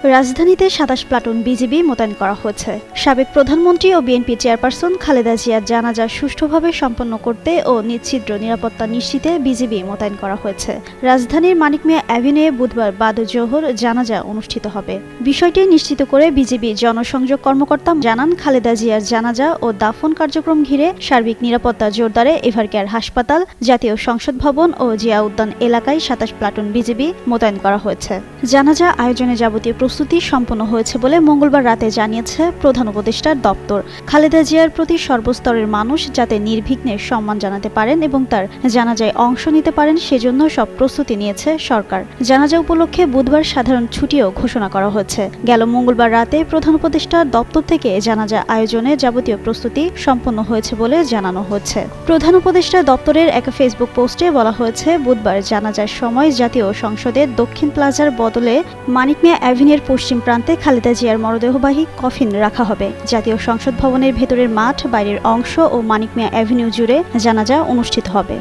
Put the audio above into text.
রাজধানীতে ২৭ platoon BGB মোতায়েন করা হয়েছে। সাবেক প্রধানমন্ত্রী ও বিএনপি চেয়ারপারসন খালেদা জিয়ার জানাজা সুষ্ঠুভাবে সম্পন্ন করতে ও নিশ্ছিদ্র নিরাপত্তা নিশ্চিতে বিজিবি মোতায়েন করা হয়েছে। রাজধানীর মানিক মিয়া অ্যাভিনিউয়ে বুধবার বাদ জোহর জানাজা অনুষ্ঠিত হবে। বিষয়টি নিশ্চিত করে বিজিবি জনসংযোগ কর্মকর্তা জানান, খালেদা জিয়ার জানাজা ও দাফন কার্যক্রম ঘিরে সার্বিক নিরাপত্তা জোরদারে এভারকেয়ার হাসপাতাল, জাতীয় সংসদ ভবন ও জিয়া উদ্যান এলাকায় ২৭ প্লাটুন বিজিবি মোতায়েন করা হয়েছে। জানাজা আয়োজনে যাবতীয় প্রস্তুতি সম্পন্ন হয়েছে বলে মঙ্গলবার রাতে জানিয়েছে প্রধান উপদেষ্টার দপ্তর। খালেদা জিয়ার প্রতি সর্বস্তরের মানুষ যাতে নির্বিঘ্নে সম্মান জানাতে পারেন এবং তার জানাজায় অংশ নিতে পারেন সেজন্য সব প্রস্তুতি নিয়েছে সরকার। জানাজা উপলক্ষে বুধবার সাধারণ ছুটিও ঘোষণা করা হয়েছে। গেল মঙ্গলবার রাতে প্রধান উপদেষ্টার দপ্তর থেকে জানাজা আয়োজনে যাবতীয় প্রস্তুতি সম্পন্ন হয়েছে বলে জানানো হয়েছে। প্রধান উপদেষ্টা দপ্তরের এক ফেসবুক পোস্টে বলা হয়েছে, বুধবার জানাজার সময় জাতীয় সংসদের দক্ষিণ প্লাজার বদলে মানিক মিয়া অ্যাভিনিউয়ের পশ্চিম প্রান্তে খালেদা জিয়ার মরদেহবাহী কফিন রাখা হবে। জাতীয় সংসদ ভবনের ভেতরের মাঠ, বাইরের অংশ ও মানিক মিয়া অ্যাভিনিউ জুড়ে জানাজা অনুষ্ঠিত হবে।